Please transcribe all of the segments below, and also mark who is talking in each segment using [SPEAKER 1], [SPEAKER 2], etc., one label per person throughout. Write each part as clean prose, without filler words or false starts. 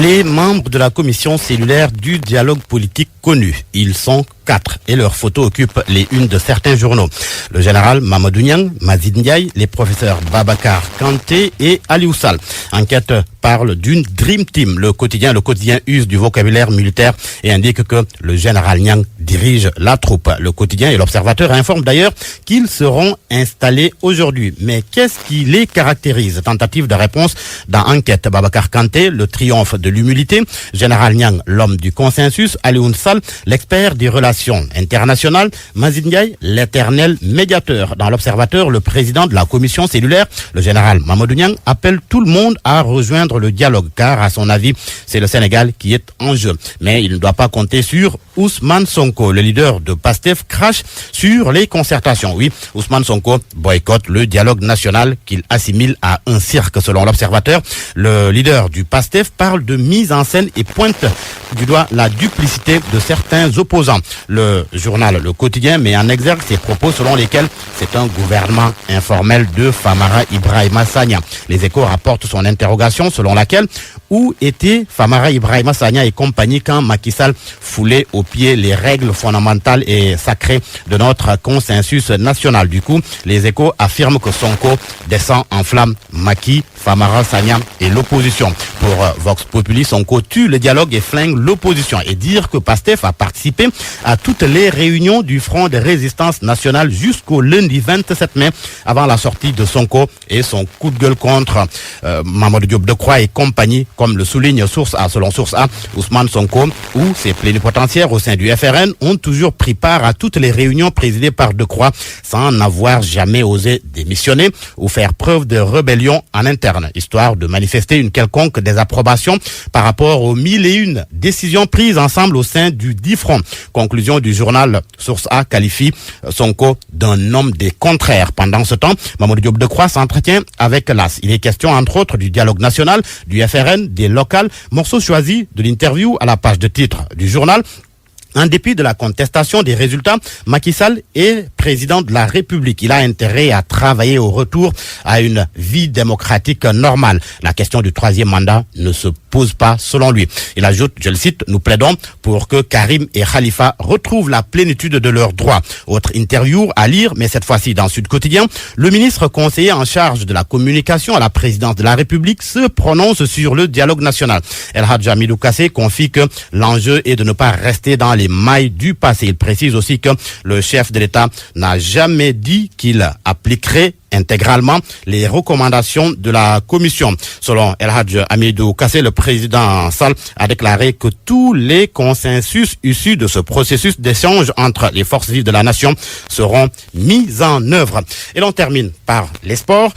[SPEAKER 1] Les membres de la commission cellulaire du dialogue politique connu, ils sont 4 et leurs photos occupent les unes de certains journaux. Le général Mamadou Niang, Mazid Ndiaye, les professeurs Babacar Kanté et Aliou Sall. Enquête parle d'une Dream Team. Le quotidien use du vocabulaire militaire et indique que le général Niang dirige la troupe. Le quotidien et l'Observateur informent d'ailleurs qu'ils seront installés aujourd'hui. Mais qu'est-ce qui les caractérise? Tentative de réponse dans Enquête. Babacar Kanté, le triomphe de l'humilité. Général Niang, l'homme du consensus. Aliou Sall, l'expert des relations internationales. Mazid Ndiaye, l'éternel médiateur. Dans l'Observateur, le président de la commission cellulaire, le général Mamadou Niang, appelle tout le monde à rejoindre le dialogue, car à son avis, c'est le Sénégal qui est en jeu. Mais il ne doit pas compter sur Ousmane Sonko. Le leader de PASTEF crache sur les concertations. Oui, Ousmane Sonko boycotte le dialogue national qu'il assimile à un cirque, selon l'Observateur. Le leader du PASTEF parle de mise en scène et pointe du doigt la duplicité de certains opposants. Le journal Le Quotidien met en exergue ses propos selon lesquels c'est un gouvernement informel de Famara Ibrahima Sagna. Les Échos rapportent son interrogation selon laquelle où était Famara Ibrahima Sagna et compagnie quand Macky Sall foulait aux pieds les règles fondamentales et sacrées de notre consensus national. Du coup, les Échos affirment que Sonko descend en flamme Macky, Famara Sagna et l'opposition. Pour Vox Populi, Sonko tue le dialogue et flingue l'opposition. Et dire que PASTEF a participé à toutes les réunions du Front de résistance nationale jusqu'au lundi 27 mai avant la sortie de Sonko et son coup de gueule contre Mamadou Diop Decroix et compagnie, comme le souligne Source A. Selon Source A, Ousmane Sonko ou ses plénipotentiaires au sein du FRN ont toujours pris part à toutes les réunions présidées par Decroix sans n'avoir jamais osé démissionner ou faire preuve de rébellion en interne, histoire de manifester une quelconque désapprobation par rapport aux 1001 décisions prises ensemble au sein du dit front. Conclusion du journal Source A qualifie Sonko d'un homme des contraires. Pendant ce temps, Mamadou Diop Decroix s'entretient avec l'AS. Il est question entre autres du dialogue national, du FRN, des locales, morceau choisi de l'interview à la page de titre du journal. En dépit de la contestation des résultats, Macky Sall est président de la République. Il a intérêt à travailler au retour à une vie démocratique normale. La question du troisième mandat ne se pose pas selon lui. Il ajoute, je le cite, « Nous plaidons pour que Karim et Khalifa retrouvent la plénitude de leurs droits ». Autre interview à lire, mais cette fois-ci dans Sud Quotidien, le ministre conseiller en charge de la communication à la présidence de la République se prononce sur le dialogue national. El Hadj Hamidou Kassé confie que l'enjeu est de ne pas rester dans les mailles du passé. Il précise aussi que le chef de l'État n'a jamais dit qu'il appliquerait intégralement les recommandations de la commission. Selon El Hadj Hamidou Kassé, le président Sall a déclaré que tous les consensus issus de ce processus d'échange entre les forces vives de la nation seront mis en œuvre. Et l'on termine par les sports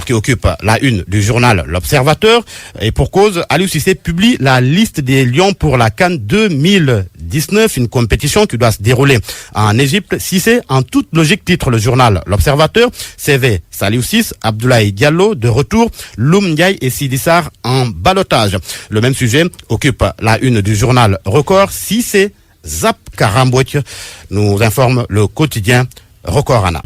[SPEAKER 1] qui occupent la une du journal L'Observateur. Et pour cause, Aliou Cissé publie la liste des Lions pour la CAN 2019, une compétition qui doit se dérouler en Égypte. Cissé, en toute logique, titre le journal L'Observateur, CV Saliou Ciss, Abdoulaye Diallo de retour, Loum Ndiaye et Sidi Sarr en ballottage. Le même sujet occupe la une du journal Record. Cissé Zap Karambouech, nous informe le quotidien Record Anna.